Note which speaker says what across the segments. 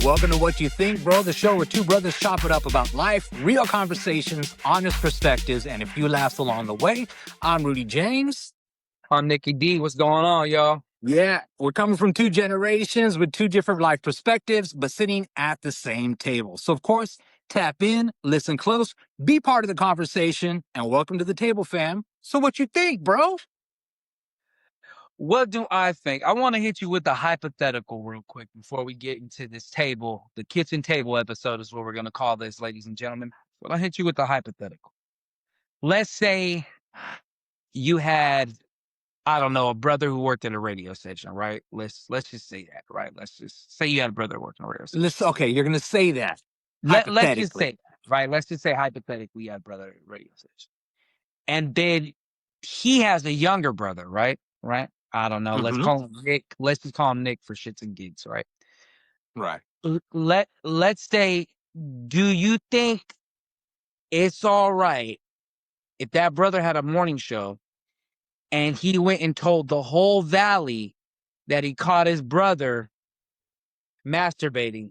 Speaker 1: Welcome to What You Think, Bro, the show where two brothers chop it up about life, real conversations, honest perspectives, and a few laughs along the way. I'm Rudy James.
Speaker 2: I'm Nikki D. What's going on, y'all?
Speaker 1: Yeah, we're coming from two generations with two different life perspectives, but sitting at the same table. So, of course, tap in, listen close, be part of the conversation, and welcome to the table, fam. So, what you think, bro?
Speaker 2: What do I think? I want to hit you with the hypothetical real quick before we get into this table. The kitchen table episode is what we're going to call this, ladies and gentlemen. But I'll hit you with the hypothetical. Let's say you had, I don't know, a brother who worked at a radio station, right? Let's just say that, right? Let's just say you had a brother working at a radio station.
Speaker 1: Okay, you're going to say that.
Speaker 2: Let's just say that, right? Let's just say hypothetically you had a brother at a radio station. And then he has a younger brother, right? Right? I don't know. Let's call him Nick. Let's just call him Nick for shits and gigs, right?
Speaker 1: Right.
Speaker 2: Let's say, do you think it's all right if that brother had a morning show and he went and told the whole valley that he caught his brother masturbating?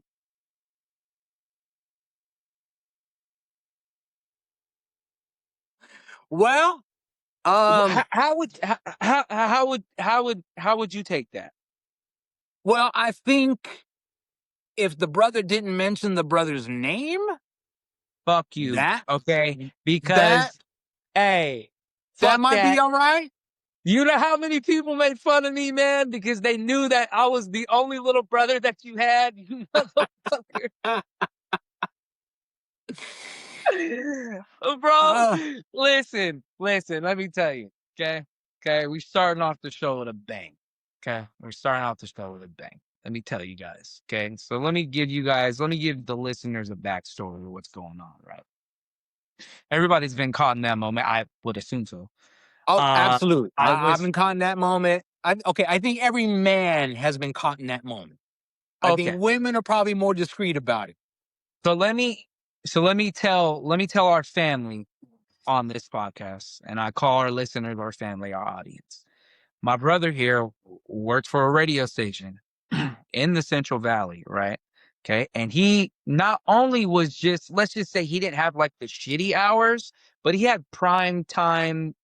Speaker 1: Well,
Speaker 2: How would you take that?
Speaker 1: well, I think if the brother didn't mention the brother's name,
Speaker 2: Fuck you. Okay?
Speaker 1: that
Speaker 2: Because hey, fuck
Speaker 1: might
Speaker 2: that.
Speaker 1: be all right.
Speaker 2: You know how many people made fun of me, man, because they knew that I was the only little brother that you had, you motherfucker. Bro, listen, let me tell you, okay? We're starting off the show with a bang, okay? We're starting off the show with a bang. Let me tell you guys, okay? So let me give the listeners a backstory of what's going on, right? Everybody's been caught in that moment. I would assume so.
Speaker 1: Oh, absolutely. I've
Speaker 2: was
Speaker 1: been caught in that moment. I think every man has been caught in that moment. I
Speaker 2: okay.
Speaker 1: think women are probably more discreet about it.
Speaker 2: So let me tell our family on this podcast, and I call our listeners our family, our audience. My brother here works for a radio station in the Central Valley, right? Okay. And he not only was just, let's just say he didn't have like the shitty hours, but he had prime time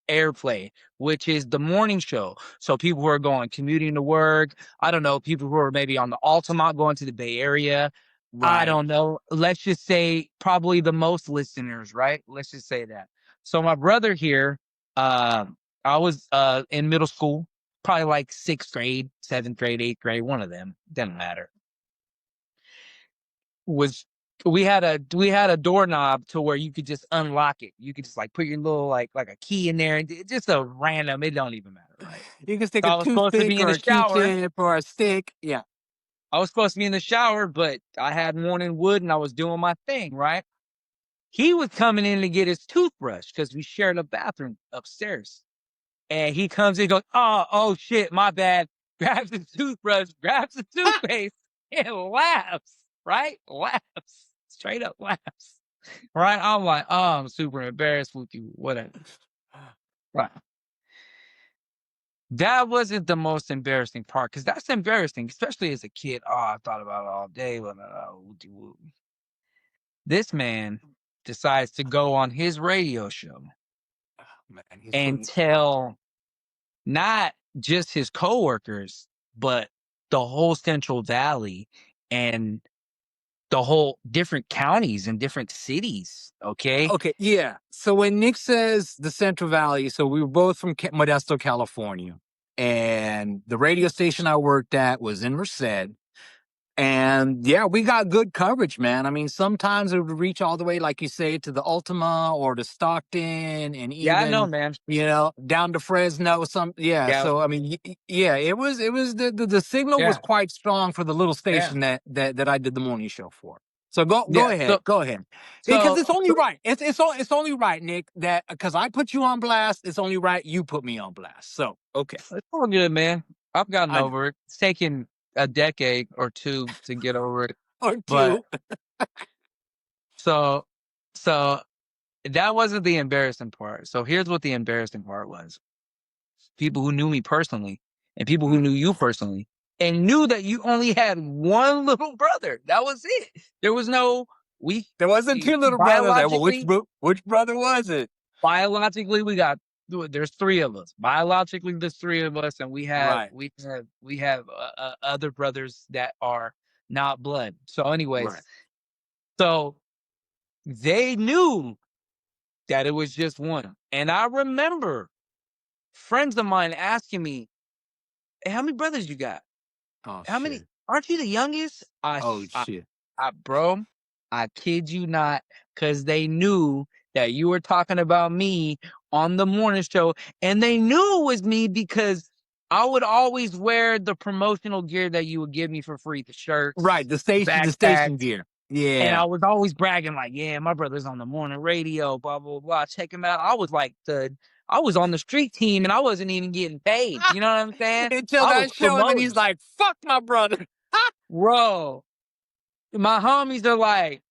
Speaker 2: airplay, which is the morning show. So people who are going commuting to work, I don't know, people who are maybe on the Altamont going to the Bay Area. I don't know. Let's just say probably the most listeners, right? Let's just say that. So my brother here, I was in middle school, probably like 6th grade, 7th grade, 8th grade, one of them, doesn't matter. We had a doorknob to where you could just unlock it. You could just like put your little like a key in there, and just a random. It don't even matter, right?
Speaker 1: You can stick
Speaker 2: So
Speaker 1: a
Speaker 2: I was supposed to
Speaker 1: toothpick
Speaker 2: be in
Speaker 1: or
Speaker 2: the
Speaker 1: a
Speaker 2: shower.
Speaker 1: Q-tip or a stick. Yeah.
Speaker 2: I was supposed to be in the shower, but I had morning wood and I was doing my thing, right? He was coming in to get his toothbrush because we shared a bathroom upstairs. And he comes in and goes, oh shit, my bad. Grabs the toothbrush, grabs the toothpaste, and laughs, right? Laughs. Straight up laughs. Right? I'm like, oh, I'm super embarrassed with you. Whatever. Right. That wasn't the most embarrassing part, because that's embarrassing, especially as a kid. Oh, I thought about it all day. This man decides to go on his radio show and tell not just his coworkers, but the whole Central Valley and the whole different counties and different cities. Okay.
Speaker 1: Okay. Yeah. So when Nick says the Central Valley, so we were both from Modesto, California, and the radio station I worked at was in Merced. And yeah, we got good coverage, man. I mean, sometimes it would reach all the way, like you say, to the Ultima or to Stockton, and
Speaker 2: Yeah, I know,
Speaker 1: even
Speaker 2: man.
Speaker 1: down to Fresno.
Speaker 2: Yeah.
Speaker 1: So I mean, yeah, it was the signal was quite strong for the little station that I did the morning show for. So go ahead, because it's only right. It's only right, Nick, that because I put you on blast, it's only right you put me on blast. So okay,
Speaker 2: it's all good, man. I've gotten over it. It's taken a decade or two to get over it.
Speaker 1: Or
Speaker 2: But
Speaker 1: two.
Speaker 2: so that wasn't the embarrassing part. So here's what the embarrassing part was. People who knew me personally and people who knew you personally and knew that you only had one little brother. That was it. There was no
Speaker 1: There wasn't two little brothers there. Well, which brother was it?
Speaker 2: biologically we got there's three of us. Biologically, there's three of us, and we have
Speaker 1: Right.
Speaker 2: other brothers that are not blood. So, anyways,
Speaker 1: Right.
Speaker 2: so they knew that it was just one, and I remember friends of mine asking me, "Hey, how many brothers you got?
Speaker 1: Oh
Speaker 2: How many?
Speaker 1: shit.
Speaker 2: Aren't you the youngest?"
Speaker 1: Oh shit.
Speaker 2: Bro, I kid you not, because they knew that you were talking about me on the morning show, and they knew it was me because I would always wear the promotional gear that you would give me for free, the shirts,
Speaker 1: Right. The station
Speaker 2: backpacks,
Speaker 1: gear.
Speaker 2: and
Speaker 1: Yeah.
Speaker 2: I was always bragging like, "Yeah, my brother's on the morning radio, blah blah blah. Check him out." I was on the street team, and I wasn't even getting paid. You know what I'm saying?
Speaker 1: Until
Speaker 2: I was
Speaker 1: that show, and then he's
Speaker 2: promoting,
Speaker 1: like, "Fuck my brother."
Speaker 2: bro. My homies are like,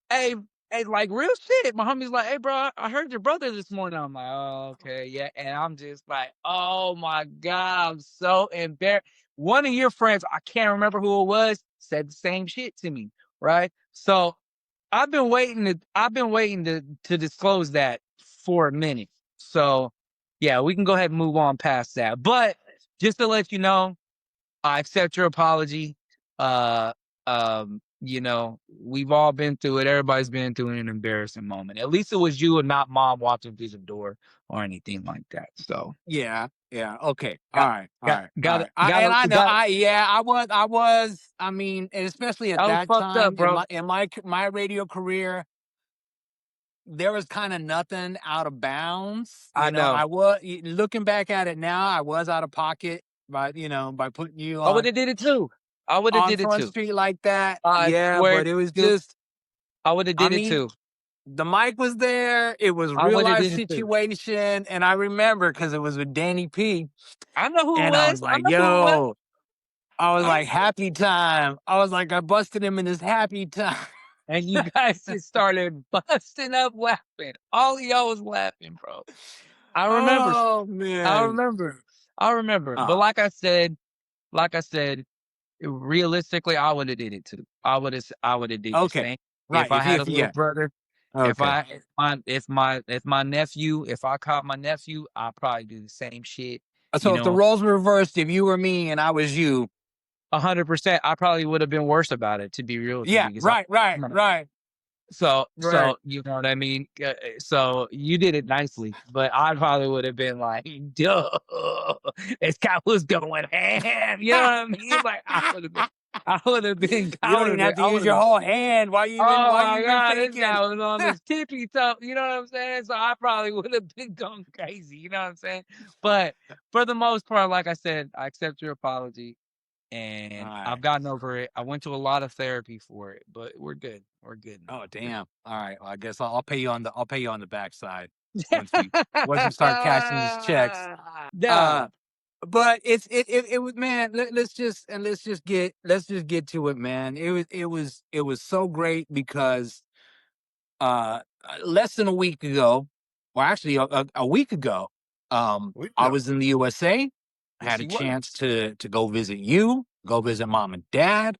Speaker 2: hey, hey, like real shit. My homie's like, "Hey, bro, I heard your brother this morning." I'm like, "Oh, okay, yeah." And I'm just like, "Oh my God, I'm so embarrassed." One of your friends, I can't remember who it was, said the same shit to me, right? So I've been waiting to disclose that for a minute. So yeah, we can go ahead and move on past that. But just to let you know, I accept your apology. Uh, we've all been through it. Everybody's been through an embarrassing moment. At least it was you and not mom walking through the door or anything like that. So
Speaker 1: Yeah. Yeah. Okay. All
Speaker 2: got
Speaker 1: right. All
Speaker 2: got
Speaker 1: right. All
Speaker 2: got
Speaker 1: right. And
Speaker 2: got
Speaker 1: I know.
Speaker 2: got
Speaker 1: I was. I mean, and especially at
Speaker 2: I was
Speaker 1: that
Speaker 2: fucked up,
Speaker 1: time in
Speaker 2: bro.
Speaker 1: my radio career, there was kind of nothing out of bounds.
Speaker 2: I know.
Speaker 1: I was looking back at it now. I was out of pocket by by putting you
Speaker 2: I would have did it too. I would have
Speaker 1: on
Speaker 2: did it
Speaker 1: Front
Speaker 2: too.
Speaker 1: Street like that.
Speaker 2: I
Speaker 1: Yeah,
Speaker 2: swear
Speaker 1: but it was
Speaker 2: to
Speaker 1: just.
Speaker 2: I would have
Speaker 1: I
Speaker 2: did it
Speaker 1: mean,
Speaker 2: too.
Speaker 1: the mic was there. It was
Speaker 2: I
Speaker 1: real
Speaker 2: would have
Speaker 1: life
Speaker 2: did it too.
Speaker 1: situation, and I remember because it was with Danny P.
Speaker 2: I know who it
Speaker 1: And I was
Speaker 2: was. I
Speaker 1: like,
Speaker 2: know who it was.
Speaker 1: "Yo," I was
Speaker 2: I
Speaker 1: like,
Speaker 2: know.
Speaker 1: "Happy time." I was like, I busted him in his happy time.
Speaker 2: And you guys just started busting up laughing. All of y'all was laughing, bro. I remember.
Speaker 1: Oh
Speaker 2: I
Speaker 1: man.
Speaker 2: remember. I remember. But
Speaker 1: Oh,
Speaker 2: like I said, realistically, I would have did it too. I would have did the
Speaker 1: okay.
Speaker 2: same. If
Speaker 1: Right.
Speaker 2: I had a
Speaker 1: If
Speaker 2: little
Speaker 1: yeah.
Speaker 2: brother,
Speaker 1: Okay.
Speaker 2: if my nephew, if I caught my nephew, I'd probably do the same shit. You
Speaker 1: So if the
Speaker 2: know,
Speaker 1: roles were reversed, if you were me and I was you,
Speaker 2: 100%. I probably would have been worse about it, to be real with you,
Speaker 1: yeah.
Speaker 2: because
Speaker 1: Right. Right. Right. Right.
Speaker 2: so you know what I mean. So you did it nicely, but I probably would have been like, "Duh, this guy was going ham." You know what I mean? Like I would have been,
Speaker 1: You don't even have to
Speaker 2: I
Speaker 1: use
Speaker 2: would have
Speaker 1: your
Speaker 2: been.
Speaker 1: whole hand. Why you even
Speaker 2: Oh
Speaker 1: why you
Speaker 2: my
Speaker 1: even
Speaker 2: God, this
Speaker 1: faking?
Speaker 2: guy was on his tippy toe. You know what I'm saying? So I probably would have been going crazy. You know what I'm saying? But for the most part, like I said, I accept your apology.
Speaker 1: All
Speaker 2: And I've
Speaker 1: right.
Speaker 2: gotten over it. I went to a lot of therapy for it, but we're good. We're good now.
Speaker 1: Oh
Speaker 2: We're
Speaker 1: damn. All right. Well, I guess I'll pay you on the backside
Speaker 2: good.
Speaker 1: once we start cashing these checks.
Speaker 2: Nah.
Speaker 1: Uh but it was man, let's just get to it, man. It was so great because less than a week ago, or actually a week ago,
Speaker 2: We
Speaker 1: I
Speaker 2: know.
Speaker 1: was in the USA.
Speaker 2: Yes,
Speaker 1: Had a
Speaker 2: he was.
Speaker 1: chance to go visit you, go visit mom and dad.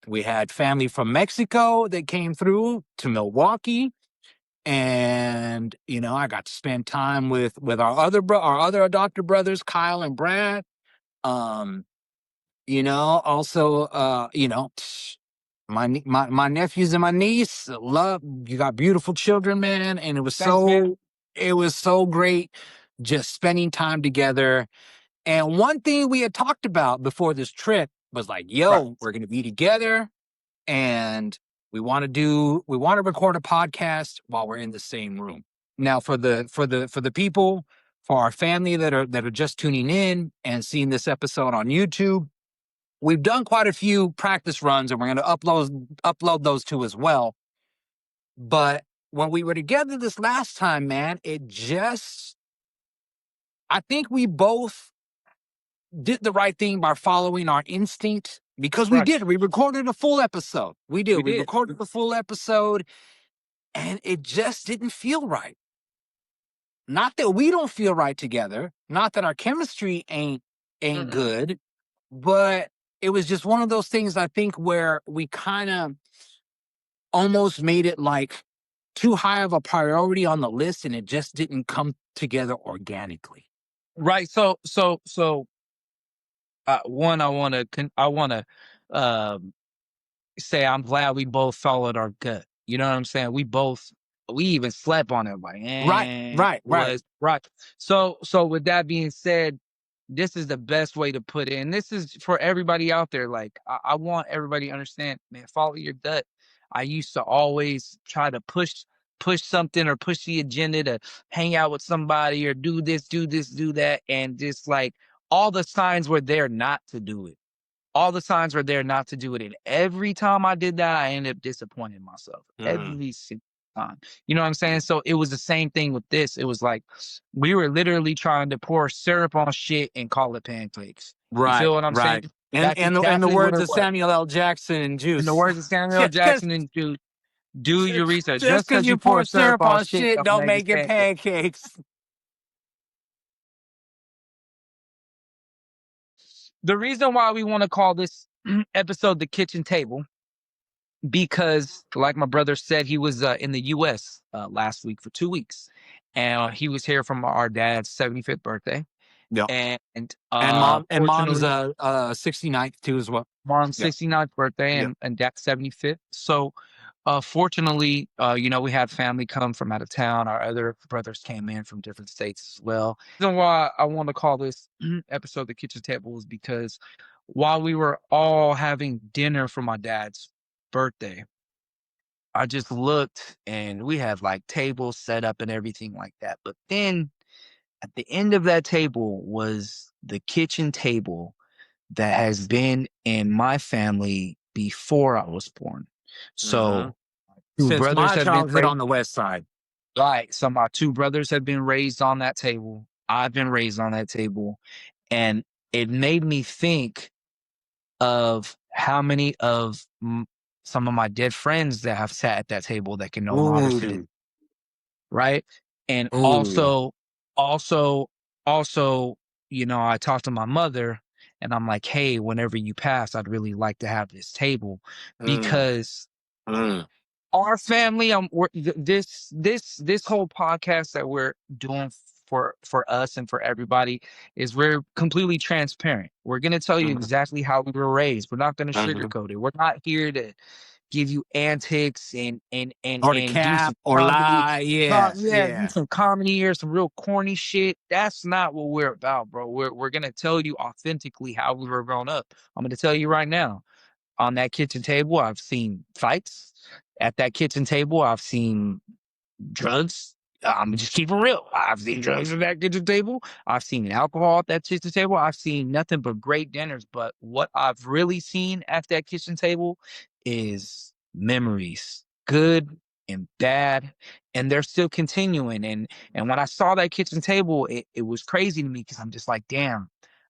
Speaker 1: We had family from Mexico that came through to Milwaukee, and I got to spend time with our other adopted brothers, Kyle and Brad. Um, also, my nephews and my niece love you got beautiful children, man, and
Speaker 2: Thanks, man.
Speaker 1: it was so great just spending time together. And one thing we had talked about before this trip was like,
Speaker 2: Right.
Speaker 1: yo, we're gonna be together and we want to record a podcast while we're in the same room. Now for the people, for our family that are just tuning in and seeing this episode on YouTube, we've done quite a few practice runs and we're going to upload those two as well. But when we were together this last time, man, I think we both did the right thing by following our instinct because we
Speaker 2: Right.
Speaker 1: did. We recorded a full episode. We did.
Speaker 2: We
Speaker 1: We
Speaker 2: did.
Speaker 1: recorded the full episode and it just didn't feel right. Not that we don't feel right together, not that our chemistry ain't
Speaker 2: Mm-mm.
Speaker 1: good, but it was just one of those things, I think, where we kind of almost made it like too high of a priority on the list, and it just didn't come together organically.
Speaker 2: Right. One, I want to um, say I'm glad we both followed our gut. You know what I'm saying? We even slept on it. Like,
Speaker 1: Right, right, right.
Speaker 2: was right. So with that being said, this is the best way to put it. And this is for everybody out there. Like, I want everybody to understand, man, follow your gut. I used to always try to push something or push the agenda to hang out with somebody or do this, do that. And just like all the signs were there not to do it. All the signs were there not to do it. And every time I did that, I ended up disappointing myself. Every single time. You know what I'm saying? So it was the same thing with this. It was like we were literally trying to pour syrup on shit and call it pancakes. You
Speaker 1: Right,
Speaker 2: feel what I'm saying?
Speaker 1: right. And
Speaker 2: That's
Speaker 1: the
Speaker 2: exactly what
Speaker 1: words
Speaker 2: it
Speaker 1: of
Speaker 2: was.
Speaker 1: Samuel L. Jackson and
Speaker 2: In the
Speaker 1: Juice.
Speaker 2: words of Samuel
Speaker 1: just because
Speaker 2: Jackson and do your research.
Speaker 1: just
Speaker 2: Just
Speaker 1: because
Speaker 2: because
Speaker 1: you
Speaker 2: you pour
Speaker 1: pour
Speaker 2: syrup
Speaker 1: syrup
Speaker 2: on
Speaker 1: on
Speaker 2: shit
Speaker 1: shit
Speaker 2: don't
Speaker 1: don't
Speaker 2: make it
Speaker 1: make it
Speaker 2: pancakes.
Speaker 1: pancakes.
Speaker 2: The reason why we want to call this episode The Kitchen Table, because like my brother said, he was in the US last week for 2 weeks, and he was here from our dad's 75th birthday.
Speaker 1: Yeah.
Speaker 2: And
Speaker 1: And mom's
Speaker 2: fortunately,
Speaker 1: 69th too as well.
Speaker 2: mom's
Speaker 1: Yeah.
Speaker 2: 69th birthday
Speaker 1: Yeah.
Speaker 2: and dad's 75th. So fortunately, we had family come from out of town. Our other brothers came in from different states as well. The reason why I want to call this episode The Kitchen Table is because while we were all having dinner for my dad's birthday, I just looked and we had like tables set up and everything like that. But then at the end of that table was the kitchen table that has been in my family before I was born.
Speaker 1: Mm-hmm.
Speaker 2: So two
Speaker 1: Since
Speaker 2: brothers
Speaker 1: my
Speaker 2: have been
Speaker 1: childhood
Speaker 2: raised.
Speaker 1: on the west side.
Speaker 2: Right. So my two brothers have been raised on that table. I've been raised on that table. And it made me think of how many of some of my dead friends that have sat at that table that can no longer sit at,
Speaker 1: Ooh.
Speaker 2: right? And
Speaker 1: Ooh.
Speaker 2: also, also, I talked to my mother and I'm like, hey, whenever you pass, I'd really like to have this table
Speaker 1: Mm.
Speaker 2: because
Speaker 1: Mm.
Speaker 2: our family, this whole podcast that we're doing for us and for everybody is we're completely transparent. We're gonna tell you
Speaker 1: Mm-hmm.
Speaker 2: exactly how we were raised. We're not gonna
Speaker 1: Mm-hmm.
Speaker 2: sugarcoat it. We're not here to give you antics
Speaker 1: Or to
Speaker 2: and do some
Speaker 1: cap or
Speaker 2: comedy.
Speaker 1: lie. Yeah.
Speaker 2: Yeah, do
Speaker 1: Yeah.
Speaker 2: some comedy or some real corny shit. That's not what we're about, bro. We're gonna tell you authentically how we were grown up. I'm gonna tell you right now. On that kitchen table, I've seen fights. At that kitchen table, I've seen drugs. I'm just keep it real. I've seen drugs at that kitchen table. I've seen alcohol at that kitchen table. I've seen nothing but great dinners. But what I've really seen at that kitchen table is memories, good and bad, and they're still continuing. And when I saw that kitchen table, it was crazy to me because I'm just like, damn.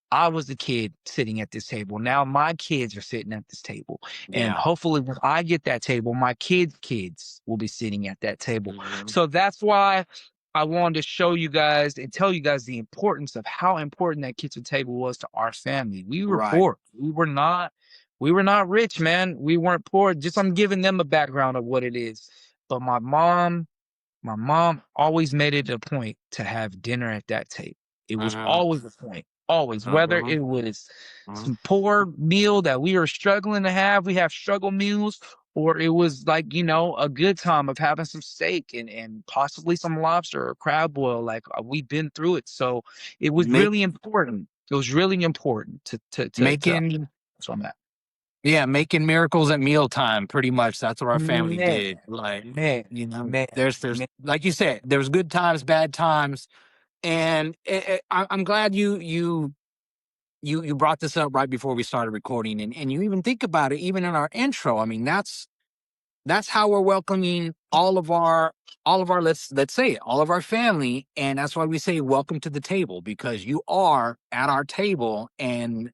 Speaker 2: I was the kid sitting at this table. Now my kids are sitting at this table. And
Speaker 1: Yeah.
Speaker 2: hopefully when I get that table, my kids will be sitting at that table.
Speaker 1: Mm-hmm.
Speaker 2: So that's why I wanted to show you guys and tell you guys the importance of how important that kitchen table was to our family. We were
Speaker 1: Right.
Speaker 2: poor. We were not rich, man. We weren't poor. Just I'm giving them a background of what it is. But my mom always made it a point to have dinner at that table. It was
Speaker 1: Mm-hmm.
Speaker 2: always a point, always, whether
Speaker 1: Mm-hmm.
Speaker 2: it was
Speaker 1: Mm-hmm.
Speaker 2: some poor meal that we were struggling to have, we have struggle meals, or it was like, a good time of having some steak and possibly some lobster or crab boil. Like we've been through it. So it was
Speaker 1: Make
Speaker 2: really important. It was really important to
Speaker 1: making
Speaker 2: so I'm at.
Speaker 1: Yeah, making miracles at mealtime, pretty much. That's what our family
Speaker 2: Man,
Speaker 1: did. Like,
Speaker 2: man, man,
Speaker 1: there's
Speaker 2: man.
Speaker 1: like you said, there's good times, bad times, and I'm glad you brought this up right before we started recording, and you even think about it, even in our intro. I mean, that's how we're welcoming all of our let's say it, all of our family, and that's why we say welcome to the table because you are at our table, and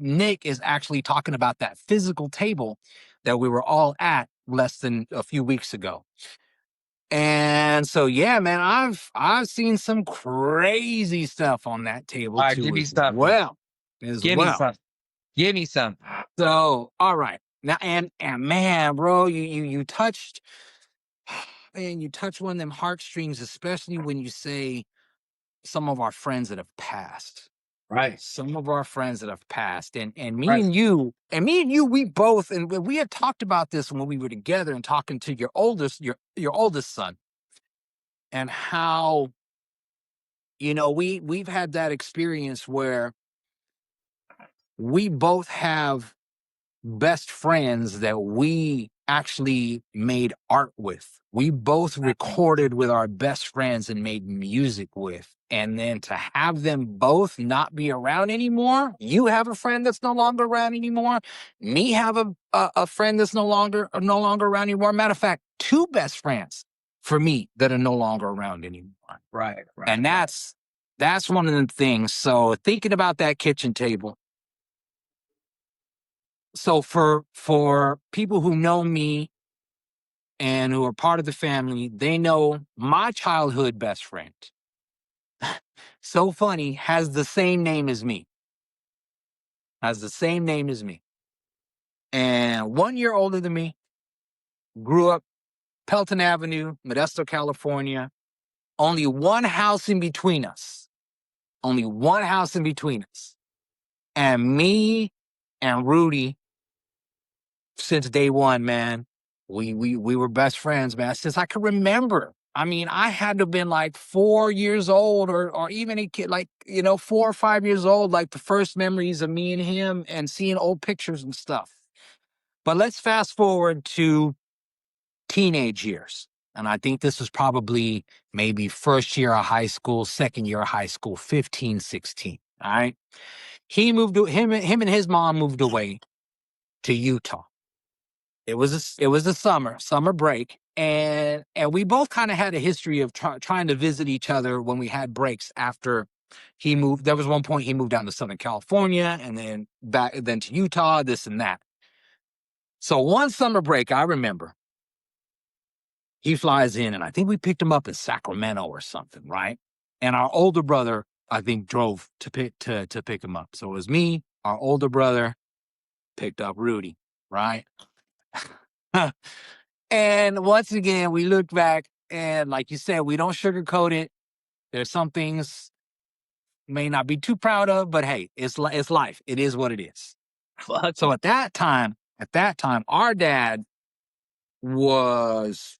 Speaker 1: Nick is actually talking about that physical table that we were all at less than a few weeks ago. And so yeah, man, I've seen some crazy stuff on that table
Speaker 2: All right,
Speaker 1: too
Speaker 2: give me
Speaker 1: as
Speaker 2: something.
Speaker 1: well. As
Speaker 2: Give me
Speaker 1: well.
Speaker 2: something. Give me some.
Speaker 1: So, all right. Now and man, bro, you touched man, you touched one of them heartstrings, especially when you say some of our friends that have passed.
Speaker 2: Right.
Speaker 1: Some of our friends that have passed. And
Speaker 2: Right.
Speaker 1: me and you, we both, and we had talked about this when we were together and talking to your oldest son, and how, we've had that experience where we both have best friends that we actually made art with. We both recorded with our best friends and made music with. And then to have them both not be around anymore, you have a friend that's no longer around anymore. Me have a friend that's no longer around anymore. Matter of fact, two best friends for me that are no longer around anymore.
Speaker 2: Right. Right.
Speaker 1: And that's one of the things. So thinking about that kitchen table, so for people who know me and who are part of the family, they know my childhood best friend. So funny, has the same name as me. Has the same name as me. And 1 year older than me, grew up Pelton Avenue, Modesto, California. Only one house in between us. Only one house in between us. And me and Rudy, since day one, man, we were best friends, man, since I could remember. I mean, I had to have been like 4 years old, or even a kid, like, 4 or 5 years old, like the first memories of me and him and seeing old pictures and stuff. But let's fast forward to teenage years. And I think this was probably maybe first year of high school, second year of high school, 15, 16. All right. Him and his mom moved away to Utah. It was a summer break, and we both kind of had a history of trying to visit each other when we had breaks after he moved. There was one point he moved down to Southern California, and then to Utah, this and that. So one summer break, I remember he flies in, and I think we picked him up in Sacramento or something, right? And our older brother, I think, drove to pick him up. So it was me, our older brother, picked up Rudy, right? And once again, we look back, and like you said, we don't sugarcoat it. There's some things may not be too proud of, but hey, it's life. It is what it is.
Speaker 2: Fuck.
Speaker 1: So at that time, our dad was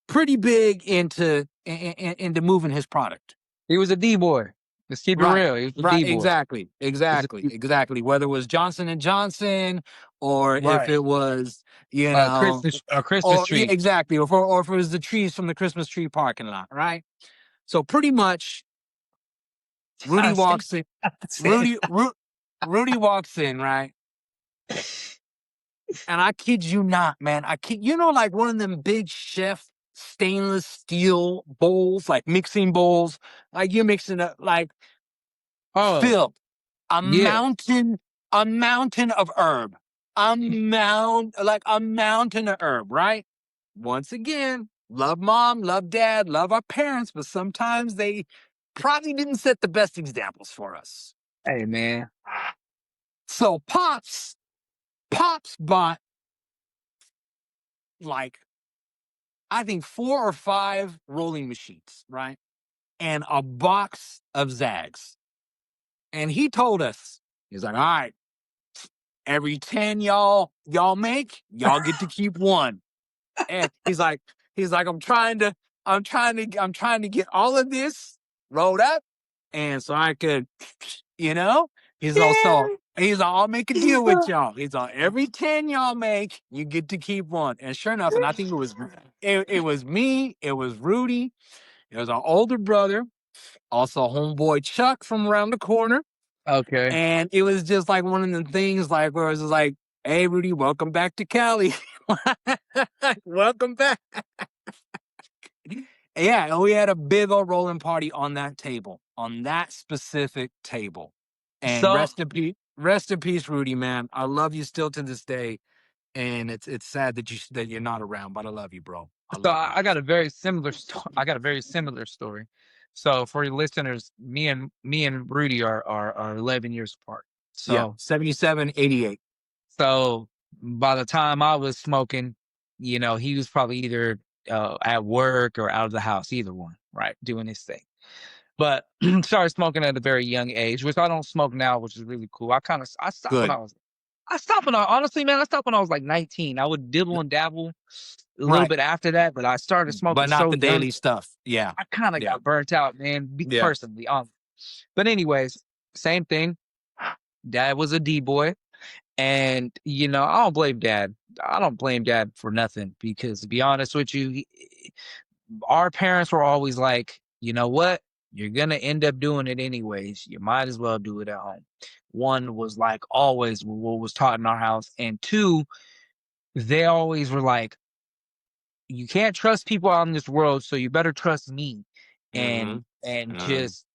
Speaker 1: pretty big into moving his product.
Speaker 2: He was a D boy. Let's keep it
Speaker 1: Right.
Speaker 2: real. He was a
Speaker 1: Right.
Speaker 2: D boy.
Speaker 1: Exactly. Whether it was Johnson and Johnson, or if
Speaker 2: Right.
Speaker 1: it was,
Speaker 2: Christmas
Speaker 1: or yeah,
Speaker 2: tree.
Speaker 1: exactly, or if it was the trees from the Christmas tree parking lot, right? So pretty much, Rudy
Speaker 2: I said,
Speaker 1: walks in.
Speaker 2: I said,
Speaker 1: Rudy walks in, right? And I kid you not, man. Like one of them big chef stainless steel bowls, like mixing bowls, like you're mixing up, like
Speaker 2: oh,
Speaker 1: filled a
Speaker 2: yeah.
Speaker 1: mountain, of herb, like a mountain of herb, right? Once again, love mom, love dad, love our parents, but sometimes they probably didn't set the best examples for us.
Speaker 2: Hey, man.
Speaker 1: So Pops bought, like, I think 4 or 5 rolling machines, right? And a box of Zags. And he told us, he's like, all right, every 10 y'all make, y'all get to keep one. And he's like, I'm trying to get all of this rolled up. And so I could, you know, he's all, I'll make a deal with y'all. He's all, every 10 y'all make, you get to keep one. And sure enough, and I think it was me, it was Rudy, it was our older brother, also homeboy Chuck from around the corner.
Speaker 2: Okay.
Speaker 1: And it was just like one of the things, like, where it was just like, hey Rudy, welcome back to Cali. Welcome back. Yeah, and we had a big old rolling party on that table, on that specific table. And
Speaker 2: So,
Speaker 1: rest in peace, Rudy, man. I love you still to this day, and it's sad that you're not around, but I love you, bro. I
Speaker 2: so
Speaker 1: love you.
Speaker 2: I got a very similar story. I got a very similar story. So for your listeners, me and Rudy are 11 years apart.
Speaker 1: Yeah,
Speaker 2: So
Speaker 1: 77, 88.
Speaker 2: so by the time I was smoking, he was probably either at work or out of the house, either one, right, doing his thing. But started smoking at a very young age, which I don't smoke now, which is really cool. I stopped when
Speaker 1: Good.
Speaker 2: honestly, man, I stopped when I was like 19. I would dibble and dabble a little
Speaker 1: Right.
Speaker 2: bit after that, but I started smoking
Speaker 1: But not
Speaker 2: so
Speaker 1: the
Speaker 2: young.
Speaker 1: daily stuff. Yeah.
Speaker 2: I kind of
Speaker 1: Yeah.
Speaker 2: got burnt out, man,
Speaker 1: Yeah.
Speaker 2: personally. But anyways, same thing. Dad was a D boy, and I don't blame Dad. I don't blame Dad for nothing because, to be honest with you, our parents were always like, you know what? You're gonna end up doing it anyways. You might as well do it at home. One was like always what was taught in our house, and two, they always were like, you can't trust people out in this world, so you better trust me.
Speaker 1: Mm-hmm.
Speaker 2: And
Speaker 1: Mm-hmm.
Speaker 2: just,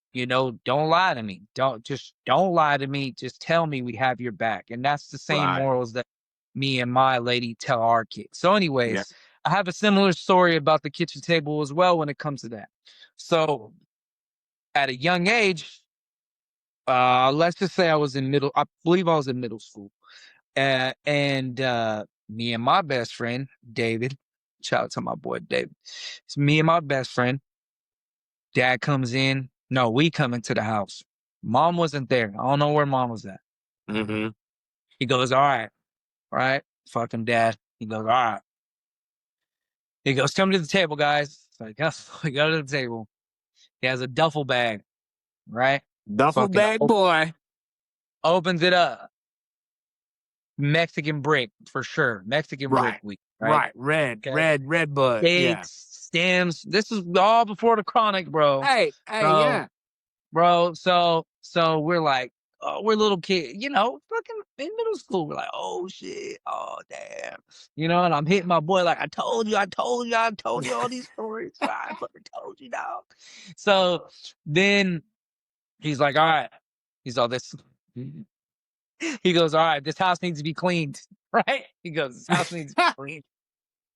Speaker 2: don't lie to me. Don't lie to me. Just tell me we have your back. And that's the same
Speaker 1: Right.
Speaker 2: morals that me and my lady tell our kids. So
Speaker 1: Yeah.
Speaker 2: anyways, I have a similar story about the kitchen table as well when it comes to that. So at a young age, let's just say I believe I was in middle school. And me and my best friend, David, shout out to my boy David. It's me and my best friend. Dad comes in. No, we come into the house. Mom wasn't there. I don't know where mom was at.
Speaker 1: Mm-hmm.
Speaker 2: He goes, all right. Fucking dad. He goes, all right. He goes, come to the table, guys. So I guess we go to the table. He has a duffel bag, right?
Speaker 1: Duffel
Speaker 2: Fucking
Speaker 1: bag boy.
Speaker 2: opens it up. Mexican brick for sure. Mexican brick
Speaker 1: Right.
Speaker 2: week, right?
Speaker 1: Right. Red.
Speaker 2: Okay.
Speaker 1: Red bud. Yeah.
Speaker 2: Steaks, stems. This is all before the chronic, bro.
Speaker 1: Hey,
Speaker 2: So,
Speaker 1: yeah.
Speaker 2: bro, so we're like, oh, we're little kids, fucking in middle school. We're like, oh shit, oh damn, and I'm hitting my boy like, I told you all these stories. I fucking told you, dog. So then he's like, all right, he's all this. He goes, all right, this house needs to be cleaned, right? He goes, this house needs to be cleaned.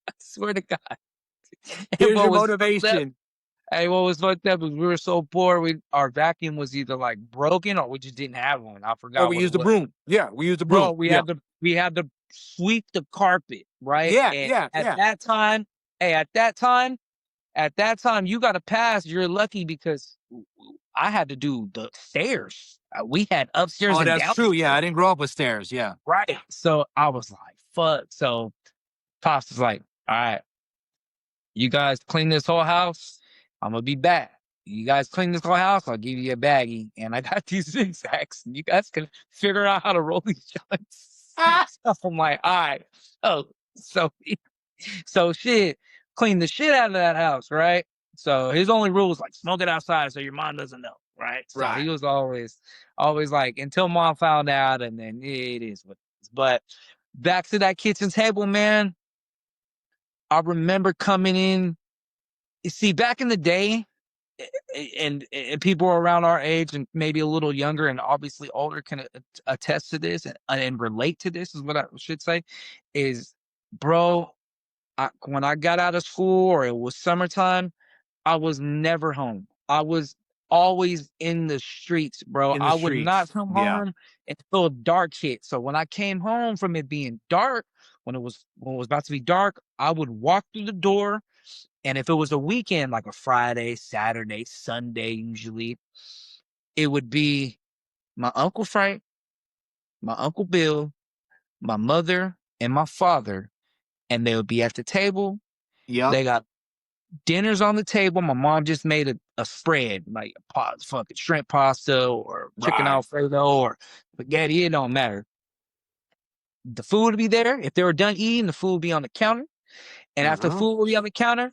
Speaker 2: I swear to God. And
Speaker 1: Here's your motivation.
Speaker 2: what was fucked up is we were so poor, our vacuum was either like broken or we just didn't have one. I
Speaker 1: Or
Speaker 2: forgot
Speaker 1: we
Speaker 2: what it
Speaker 1: used the
Speaker 2: was.
Speaker 1: broom. Yeah, we used the
Speaker 2: Bro,
Speaker 1: broom.
Speaker 2: we
Speaker 1: Yeah.
Speaker 2: had to sweep the carpet, right?
Speaker 1: Yeah,
Speaker 2: And
Speaker 1: yeah,
Speaker 2: at
Speaker 1: yeah.
Speaker 2: that time, you got to pass. You're lucky because I had to do the stairs. We had upstairs
Speaker 1: Oh,
Speaker 2: and
Speaker 1: that's true. Yeah,
Speaker 2: downstairs,
Speaker 1: I didn't grow up with stairs. Yeah.
Speaker 2: right? So I was like, fuck. So Pops was like, all right, you guys clean this whole house. I'm gonna be back. You guys clean this whole house. I'll give you a baggie. And I got these zigzags. And you guys can figure out how to roll these joints.
Speaker 1: Ah!
Speaker 2: So I'm like, all right. Oh, so so shit, clean the shit out of that house, right? So his only rule was like smoke it outside so your mom doesn't know, right? So
Speaker 1: Right.
Speaker 2: he was always like until mom found out, and then it is what it is. But back to that kitchen table, man. I remember coming in. You see, back in the day, and people around our age and maybe a little younger and obviously older can attest to this and relate to this is what I should say is, bro, when I got out of school or it was summertime, I was never home. I was always in the streets, bro.
Speaker 1: In the
Speaker 2: I would not
Speaker 1: streets.
Speaker 2: come
Speaker 1: Yeah.
Speaker 2: home until dark hit. So when I came home from it being dark, when it was about to be dark, I would walk through the door, and if it was a weekend, like a Friday, Saturday, Sunday, usually, it would be my Uncle Frank, my Uncle Bill, my mother, and my father. And they would be at the table.
Speaker 1: Yep.
Speaker 2: They got dinners on the table. My mom just made a spread, like fucking shrimp pasta or chicken
Speaker 1: Right.
Speaker 2: Alfredo or spaghetti. It don't matter. The food would be there. If they were done eating, the food would be on the counter. And after
Speaker 1: Mm-hmm.
Speaker 2: food would be on the counter,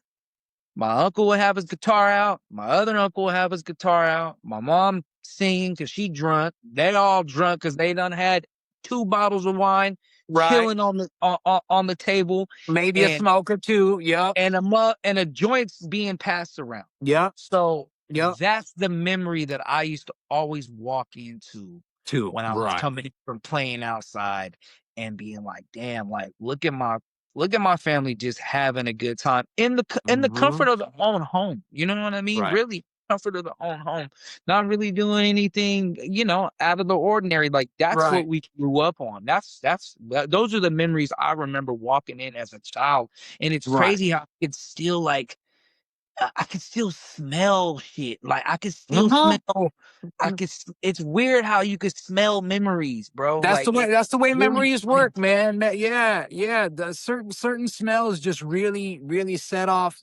Speaker 2: my uncle would have his guitar out. My other uncle would have his guitar out. My mom singing because she drunk. They all drunk because they done had 2 bottles of wine,
Speaker 1: Right.
Speaker 2: chilling on the table,
Speaker 1: Maybe a
Speaker 2: and
Speaker 1: smoke or two. Yep.
Speaker 2: and a joint's being passed around.
Speaker 1: Yep.
Speaker 2: So
Speaker 1: Yep.
Speaker 2: that's the memory that I used to always walk into
Speaker 1: Two.
Speaker 2: when I was
Speaker 1: Right.
Speaker 2: coming from playing outside and being like, damn, like look at my family just having a good time in the
Speaker 1: Mm-hmm.
Speaker 2: comfort of their own home. You know what I mean?
Speaker 1: Right.
Speaker 2: Really. comfort of the own home, not really doing anything, out of the ordinary. Like that's what
Speaker 1: Right.
Speaker 2: we grew up on. Those are the memories I remember walking in as a child. And it's
Speaker 1: Right.
Speaker 2: crazy how it's still like I can still smell shit. Like I can still
Speaker 1: Uh-huh.
Speaker 2: smell. It's weird how you could smell memories, bro.
Speaker 1: That's the
Speaker 2: Like
Speaker 1: way.
Speaker 2: it's
Speaker 1: That's the way
Speaker 2: really
Speaker 1: memories
Speaker 2: strange.
Speaker 1: work, man. Yeah, yeah. The certain smells just really, really set off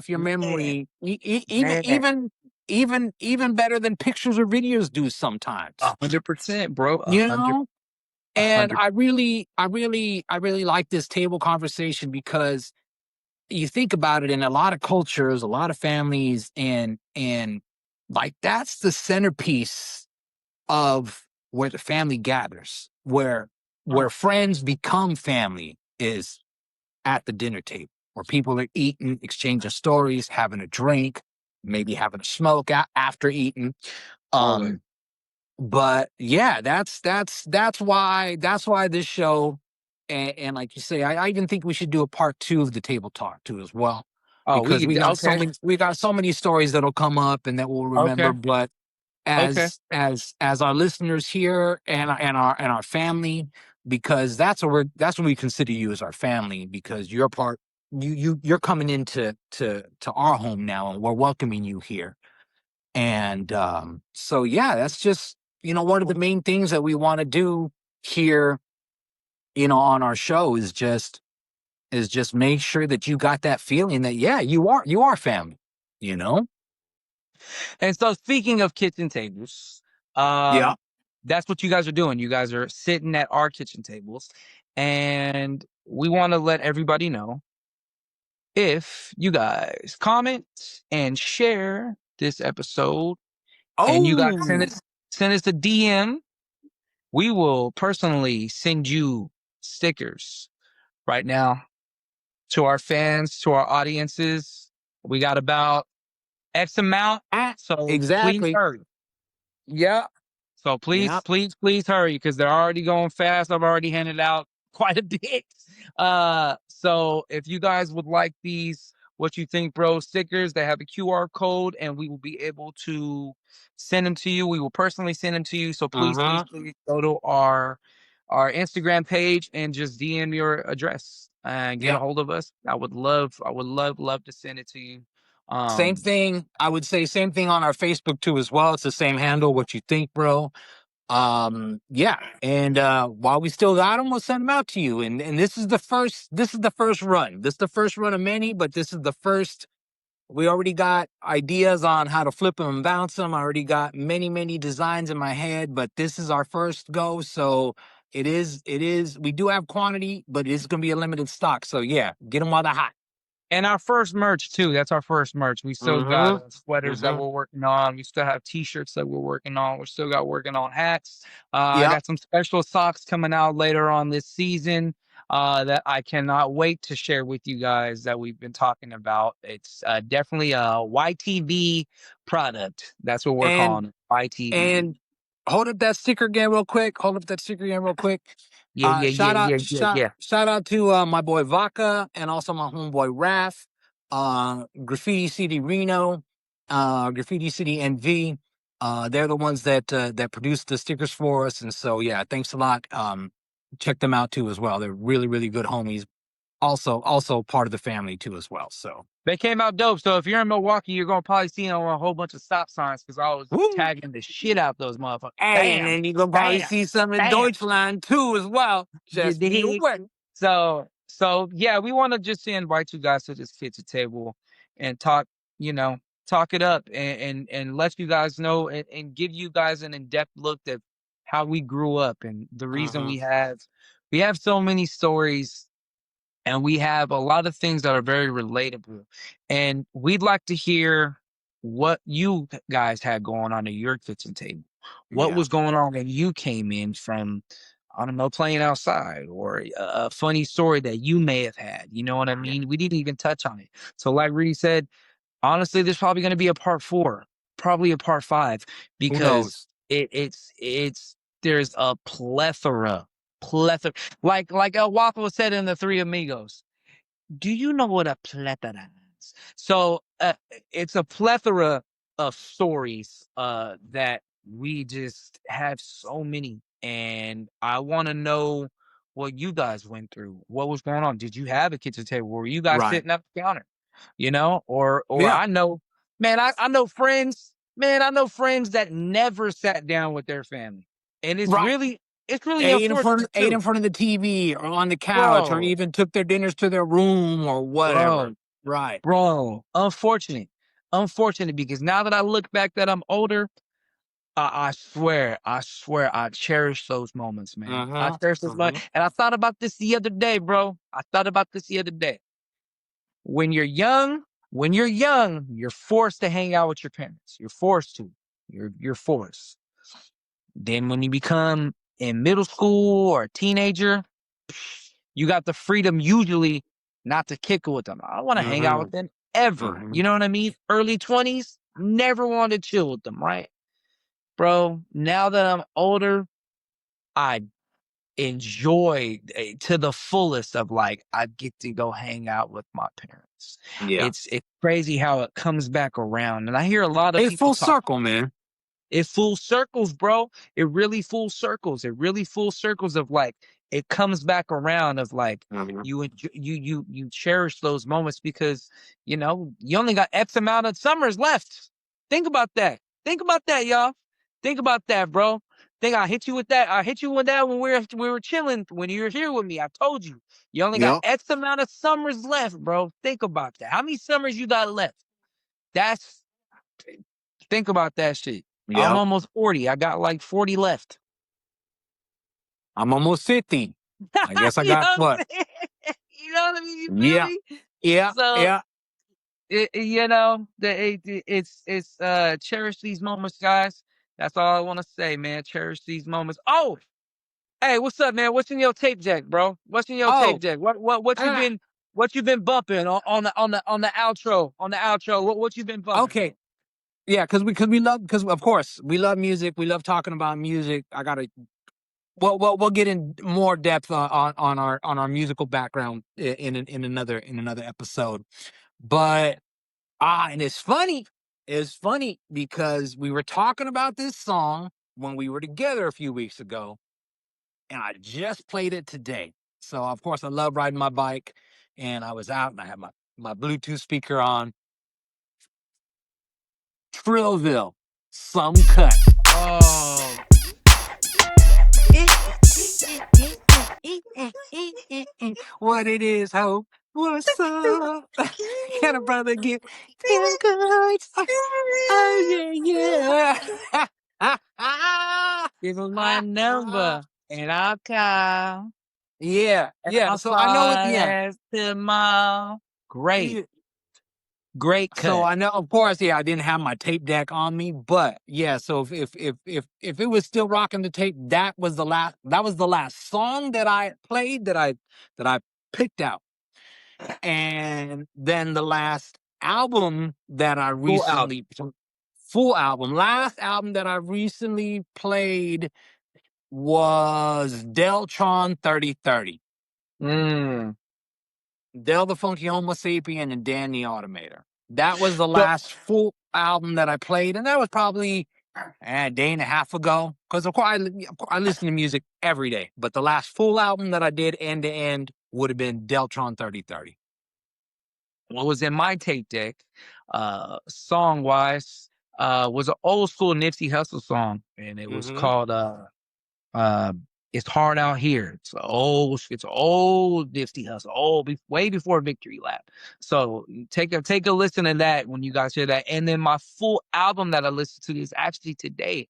Speaker 1: your
Speaker 2: Yeah,
Speaker 1: memory. Even
Speaker 2: man.
Speaker 1: even even better than pictures or videos do sometimes.
Speaker 2: 100%, bro.
Speaker 1: You know.
Speaker 2: A
Speaker 1: And
Speaker 2: hundred.
Speaker 1: I really like this table conversation because you think about it in a lot of cultures, a lot of families, and like that's the centerpiece of where the family gathers, where friends become family is at the dinner table, where people are eating, exchanging stories, having a drink, maybe having a smoke after eating.
Speaker 2: Always.
Speaker 1: Um, but yeah, that's why this show, and like you say, I even think we should do a part two of the table talk too as well,
Speaker 2: Oh, we
Speaker 1: because
Speaker 2: could. Okay.
Speaker 1: we got so many stories that'll come up and that we'll remember.
Speaker 2: Okay.
Speaker 1: But
Speaker 2: Okay.
Speaker 1: as our listeners here and our family, because that's what we consider you as our family, because you're part you're coming into to our home now, and we're welcoming you here. And so yeah, that's just one of the main things that we want to do here, on our show is just make sure that you got that feeling that yeah, you are family, you know?
Speaker 2: And so, speaking of kitchen tables,
Speaker 1: Yeah.
Speaker 2: that's what you guys are doing. You guys are sitting at our kitchen tables, and we want to let everybody know if you guys comment and share this episode, and you guys
Speaker 1: Oh,
Speaker 2: send us a DM, we will personally send you stickers right now to our fans, to our audiences. We got about X amount, so please
Speaker 1: exactly.
Speaker 2: hurry.
Speaker 1: Yeah.
Speaker 2: So
Speaker 1: Yeah.
Speaker 2: please hurry because they're already going fast. I've already handed out quite a bit. So if you guys would like these, what you think, bro, stickers, they have a QR code, and we will be able to send them to you. We will personally send them to you. So
Speaker 1: Uh-huh.
Speaker 2: please go to our Instagram page and just DM your address and get a
Speaker 1: Yeah.
Speaker 2: hold of us. I would love to send it to you.
Speaker 1: Same
Speaker 2: Um,
Speaker 1: thing. I would say same thing on our Facebook too as well. It's the same handle. What you think, bro? Yeah. And while we still got them, we'll send them out to you. And this is the first run. This is the first run of many, but this is the first. We already got ideas on how to flip them and bounce them. I already got many, many designs in my head, but this is our first go. So it is, we do have quantity, but it's going to be a limited stock. So yeah, get them while they're hot.
Speaker 2: And our first merch too. That's our first merch. We still got
Speaker 1: Mm-hmm.
Speaker 2: sweaters that
Speaker 1: Mm-hmm.
Speaker 2: we're working on. We still have t-shirts that we're working on. We're still got working on hats. I
Speaker 1: Yep.
Speaker 2: got some special socks coming out later on this season that I cannot wait to share with you guys that we've been talking about. It's definitely a YTV product. That's what we're
Speaker 1: And
Speaker 2: calling it, YTV.
Speaker 1: And hold up that sticker again real quick. Hold up that sticker again real quick.
Speaker 2: Yeah, yeah, yeah,
Speaker 1: Shout out,
Speaker 2: yeah, yeah,
Speaker 1: shout,
Speaker 2: yeah.
Speaker 1: shout out to my boy Vodka and also my homeboy Raph, Graffiti City Reno, Graffiti City NV. They're the ones that produced the stickers for us, and so yeah, thanks a lot. Check them out too as well. They're really really good homies. Also part of the family too as well. So
Speaker 2: They came out dope. So if you're in Milwaukee, you're gonna probably see them on a whole bunch of stop signs because I was
Speaker 1: woo.
Speaker 2: tagging the shit out those motherfuckers.
Speaker 1: Hey, and
Speaker 2: Bam,
Speaker 1: then you gonna probably
Speaker 2: bam,
Speaker 1: see some in
Speaker 2: bam.
Speaker 1: Deutschland too as well.
Speaker 2: You
Speaker 1: Just be
Speaker 2: dig?
Speaker 1: aware.
Speaker 2: So yeah, we want to just invite you guys to this kitchen table and talk, you know, talk it up and let you guys know and give you guys an in-depth look at how we grew up and the reason
Speaker 1: Mhm.
Speaker 2: we have so many stories and we have a lot of things that are very relatable. And we'd like to hear what you guys had going on at your kitchen table. What
Speaker 1: Yeah.
Speaker 2: was going on when you came in from, I don't know, playing outside or a funny story that you may have had. You know what I
Speaker 1: Yeah.
Speaker 2: mean? We didn't even touch on it. So, like Rudy said, honestly, there's probably going to be a part four, probably a part five,
Speaker 1: Who
Speaker 2: because
Speaker 1: knows?
Speaker 2: there's a plethora, like El Waffle said in the Three Amigos. Do you know what a plethora is? So it's a plethora of stories that we just have so many, and I want to know what you guys went through. What was going on? Did you have a kitchen table? Were you guys
Speaker 1: Right.
Speaker 2: sitting at the counter? You know, or
Speaker 1: Yeah.
Speaker 2: I know, man, I know friends, man, I know friends that never sat down with their family, and
Speaker 1: Right.
Speaker 2: it's really unfortunate
Speaker 1: Ate in
Speaker 2: too,
Speaker 1: front of the TV or on the couch or
Speaker 2: bro,
Speaker 1: even took their dinners to their room or whatever.
Speaker 2: bro,
Speaker 1: Right.
Speaker 2: bro. Unfortunate because now that I look back that I'm older, I swear, I cherish those moments, man. I
Speaker 1: Uh-huh.
Speaker 2: cherish those
Speaker 1: Uh-huh.
Speaker 2: moments, and I thought about this the other day, bro. I thought about this the other day. When you're young, you're forced to hang out with your parents. You're forced to. You're forced. Then when you become in middle school or a teenager, you got the freedom usually not to kick it with them. I don't want to hang out
Speaker 1: Uh-huh.
Speaker 2: with them ever.
Speaker 1: Uh-huh.
Speaker 2: You know what I mean? Early 20s, never wanted to chill with them, right? Bro, now that I'm older, I enjoy to the fullest of like I get to go hang out with my parents.
Speaker 1: Yeah.
Speaker 2: It's crazy how it comes back around. And I hear a lot of
Speaker 1: It's
Speaker 2: people
Speaker 1: full
Speaker 2: talk.
Speaker 1: circle, man.
Speaker 2: It full circles, bro. It really full circles. It really full circles of like it comes back around of like
Speaker 1: Uh-huh.
Speaker 2: you enjoy, you cherish those moments because you only got X amount of summers left. Think about that. Think about that, y'all. Think about that, bro. Think I hit you with that. I hit you with that when we were chilling when you were here with me. I told you you only got
Speaker 1: Yep.
Speaker 2: X amount of summers left, bro. Think about that. How many summers you got left? That's Think about that shit. I'm
Speaker 1: Yep.
Speaker 2: almost 40. I got like 40 left.
Speaker 1: I'm almost 50. I guess I
Speaker 2: You know
Speaker 1: got
Speaker 2: what I'm
Speaker 1: what?
Speaker 2: saying? You know what I mean? You feel
Speaker 1: Yeah.
Speaker 2: me?
Speaker 1: Yeah.
Speaker 2: So
Speaker 1: Yeah.
Speaker 2: it's cherish these moments, guys. That's all I want to say, man. Cherish these moments. Oh, hey, what's up, man? What's in your tape deck, bro? What's in your tape
Speaker 1: Oh,
Speaker 2: deck?
Speaker 1: ah,
Speaker 2: What you been bumping on the outro What you been bumping,
Speaker 1: okay.
Speaker 2: bro?
Speaker 1: Yeah, because of course we love music. We love talking about music. I gotta we'll get in more depth on our musical background in another episode. But and it's funny. It's funny because we were talking about this song when we were together a few weeks ago, and I just played it today. So of course I love riding my bike, and I was out and I had my Bluetooth speaker on. Trillville, some cut.
Speaker 2: Oh,
Speaker 1: What it is, hope. What's up? Can a brother get them goods? Oh yeah, yeah.
Speaker 2: give him my number and I'll call.
Speaker 1: Yeah,
Speaker 2: And
Speaker 1: yeah.
Speaker 2: I'll
Speaker 1: So I know it.
Speaker 2: fly
Speaker 1: Yeah.
Speaker 2: as tomorrow. Great,
Speaker 1: Yeah.
Speaker 2: great
Speaker 1: So
Speaker 2: cut.
Speaker 1: I know, of course, yeah, I didn't have my tape deck on me, but yeah. So if it was still rocking the tape, that was the last song that I played that I picked out. And then the last album that I
Speaker 2: Full album.
Speaker 1: recently full album, last album that I recently played was Deltron 3030.
Speaker 2: Mm.
Speaker 1: Del the Funky Homo Sapien and Dan the Automator. That was the
Speaker 2: So,
Speaker 1: last full album that I played, and that was probably a day and a half ago. Because of course I listen to music every day, but the last full album that I did end to end would have been Deltron 3030.
Speaker 2: what was in my tape deck, song wise, was an old school Nipsey Hussle song, and it was
Speaker 1: Mm-hmm.
Speaker 2: called uh, "It's Hard Out Here." It's old Nipsey Hussle, way before Victory Lap. So take a listen to that when you guys hear that, and then my full album that I listened to is actually today.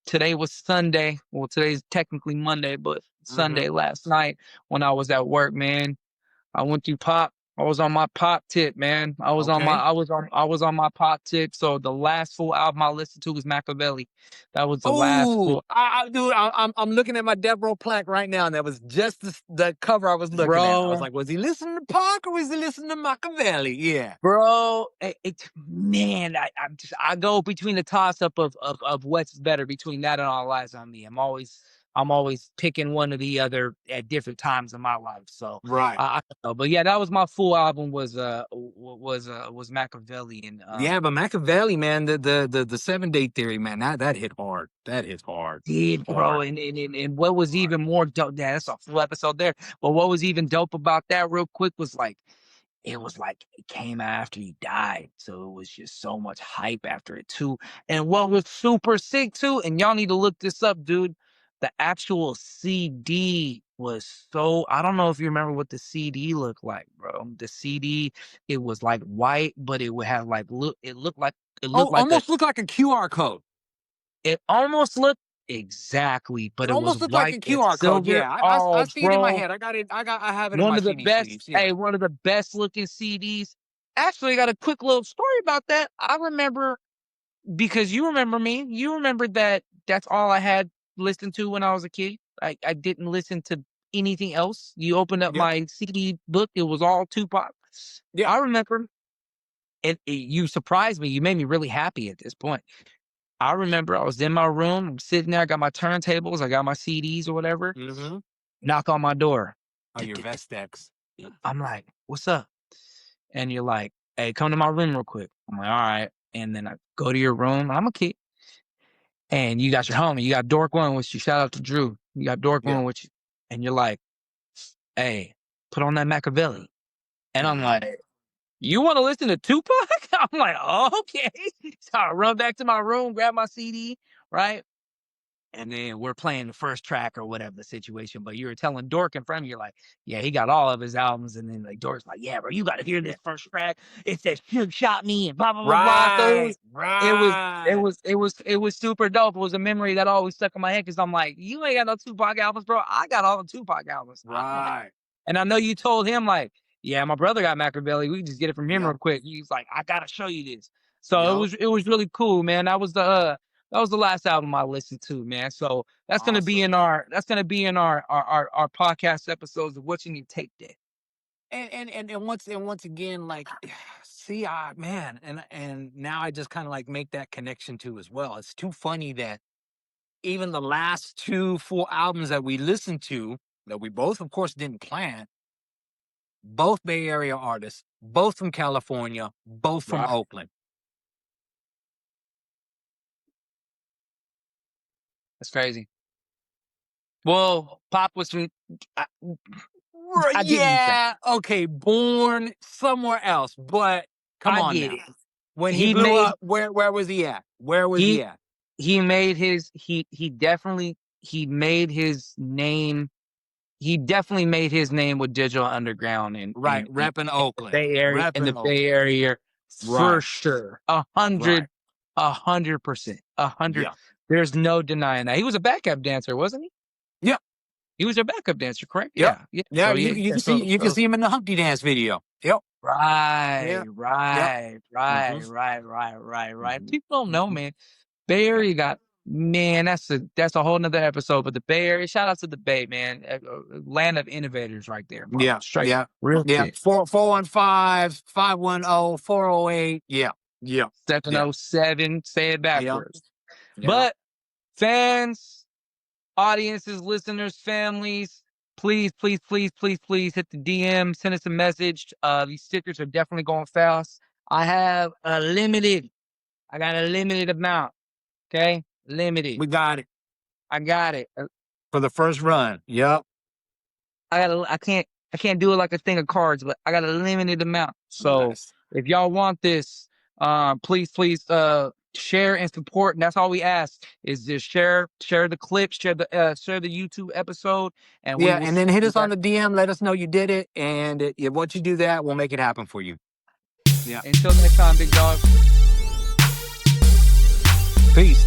Speaker 2: Today was Sunday. Well, today's technically Monday, but
Speaker 1: Mm-hmm.
Speaker 2: Sunday last night when I was at work, man. I went through pop. I was on my pop tip, man.
Speaker 1: Okay.
Speaker 2: I was on my pop tip. So the last full album I listened to was Machiavelli. That was the last
Speaker 1: Oh,
Speaker 2: full
Speaker 1: dude, I'm looking at my Death Row plaque right now, and that was just the cover I was looking at. I was
Speaker 2: bro.
Speaker 1: like, was he listening to Park or was he listening to Machiavelli? Yeah.
Speaker 2: Bro, man, I go between the toss up of what's better between that and All Eyes on Me. I'm always I'm always picking one or the other at different times in my life. So
Speaker 1: Right.
Speaker 2: I don't know. But yeah, that was my full album was Machiavelli and
Speaker 1: Yeah, but Machiavelli, man, the 7-day theory, man, that hit hard. That hit hard.
Speaker 2: did, bro. And what was even more dope, that's a full episode there. But what was even dope about that real quick was like it came after he died. So it was just so much hype after it too. And what was super sick too, and y'all need to look this up, dude. The actual CD was so I don't know if you remember what the CD looked like, bro. The CD, it was like white, but it would have like it looked like a
Speaker 1: Almost looked like a QR code.
Speaker 2: it almost looked exactly, but
Speaker 1: It
Speaker 2: it was
Speaker 1: almost looked like
Speaker 2: white
Speaker 1: a
Speaker 2: and
Speaker 1: QR code.
Speaker 2: silver.
Speaker 1: Yeah, I
Speaker 2: Oh,
Speaker 1: see it in my
Speaker 2: bro.
Speaker 1: head. I have it in my
Speaker 2: One of the
Speaker 1: CD
Speaker 2: best,
Speaker 1: sleeves. Yeah.
Speaker 2: one of the best looking CDs. Actually, I got a quick little story about that. I remember because you remember me. You remember that that's all I had listened to when I was a kid. I didn't listen to anything else. You opened up
Speaker 1: Yep.
Speaker 2: my CD book, it was all Tupac.
Speaker 1: Yeah.
Speaker 2: I remember. And you surprised me. You made me really happy at this point. I remember I was in my room, I'm sitting there, I got my turntables, I got my CDs or whatever.
Speaker 1: Mm-hmm.
Speaker 2: Knock on my door.
Speaker 1: Oh, your Vestex.
Speaker 2: I'm like, "What's up?" And you're like, "Hey, come to my room real quick." I'm like, "All right." And then I go to your room. I'm a kid. And you got your homie. You got Dork One with you. Shout out to Drew. You got Dork
Speaker 1: Yeah.
Speaker 2: One with you. And you're like, "Hey, put on that Machiavelli." And I'm like, "You want to listen to Tupac?" I'm like, "Oh, okay." So I run back to my room, grab my CD, right? And then we're playing the first track or whatever the situation. But you were telling Dork in front of you, you're like, yeah, he got all of his albums. And then like Dork's like, yeah, bro, you got to hear this first track. It says Suge shot me and blah, blah, blah, blah. So
Speaker 1: Right. Right.
Speaker 2: it was super dope. It was a memory that always stuck in my head because I'm like, you ain't got no Tupac albums, bro. I got all the Tupac albums.
Speaker 1: Right.
Speaker 2: And I know you told him like, yeah, my brother got Machiavelli. We can just get it from him
Speaker 1: Yep.
Speaker 2: real quick. He's like, I gotta show you this. So
Speaker 1: Yep.
Speaker 2: it was really cool, man. That was the last album I listened to, man. So that's gonna be
Speaker 1: Awesome.
Speaker 2: in our podcast episodes of What You Need Tape Day.
Speaker 1: And once again, like, see, man, and now I just kind of like make that connection too as well. It's too funny that even the last 2 full albums that we listened to, that we both, of course, didn't plan, both Bay Area artists, both from California, both from
Speaker 2: Right.
Speaker 1: Oakland.
Speaker 2: That's crazy. Well, Pop was from I, I get what you're saying.
Speaker 1: Yeah, okay, born somewhere else, but come
Speaker 2: I
Speaker 1: on
Speaker 2: get
Speaker 1: now.
Speaker 2: it.
Speaker 1: When he
Speaker 2: He
Speaker 1: blew
Speaker 2: made
Speaker 1: up, where was he at? Where was he
Speaker 2: he
Speaker 1: at?
Speaker 2: he made his he definitely he made his name he definitely made his name with Digital Underground
Speaker 1: Right, repping
Speaker 2: in the
Speaker 1: Oakland.
Speaker 2: Bay Area
Speaker 1: Repping Oakland.
Speaker 2: for
Speaker 1: Right,
Speaker 2: sure.
Speaker 1: right.
Speaker 2: 100%. 100.
Speaker 1: Yeah.
Speaker 2: There's no denying that. He was a backup dancer, wasn't he?
Speaker 1: Yep.
Speaker 2: He was a backup dancer, correct?
Speaker 1: Yep.
Speaker 2: Yeah. Yeah.
Speaker 1: Yeah,
Speaker 2: So
Speaker 1: you
Speaker 2: yeah.
Speaker 1: can see
Speaker 2: So
Speaker 1: him in the Humpty Dance video. Yep.
Speaker 2: right,
Speaker 1: Yeah. Yep.
Speaker 2: right,
Speaker 1: Mm-hmm.
Speaker 2: right, right, right, right, right.
Speaker 1: Mm-hmm.
Speaker 2: People don't know,
Speaker 1: Mm-hmm.
Speaker 2: man. Bay
Speaker 1: Yeah.
Speaker 2: Area got man. That's a whole nother episode. But the Bay Area, shout out to the Bay, man. Land of innovators, right there, bro.
Speaker 1: Yeah.
Speaker 2: Straight,
Speaker 1: Yeah.
Speaker 2: real
Speaker 1: Yeah.
Speaker 2: shit.
Speaker 1: 415 510 408. Yeah. Yeah. Yeah.
Speaker 2: 707. Say it
Speaker 1: Yeah.
Speaker 2: backwards.
Speaker 1: Yeah.
Speaker 2: But fans, audiences, listeners, families, please, please, please, please, please hit the DM. Send us a message. These stickers are definitely going fast. I got a limited amount. Okay, limited.
Speaker 1: We got it
Speaker 2: I got it.
Speaker 1: for the first run. Yep.
Speaker 2: I can't do it like a thing of cards, but I got a limited amount. So
Speaker 1: Nice.
Speaker 2: if y'all want this, please share and support. And that's all we ask is just share the clips, share the YouTube episode, and we
Speaker 1: Yeah.
Speaker 2: will
Speaker 1: And
Speaker 2: see
Speaker 1: then hit
Speaker 2: you
Speaker 1: us on
Speaker 2: guys.
Speaker 1: the DM. Let us know you did it. And once you do that, we'll make it happen for you. Yeah.
Speaker 2: Until next time, big dog.
Speaker 1: Peace.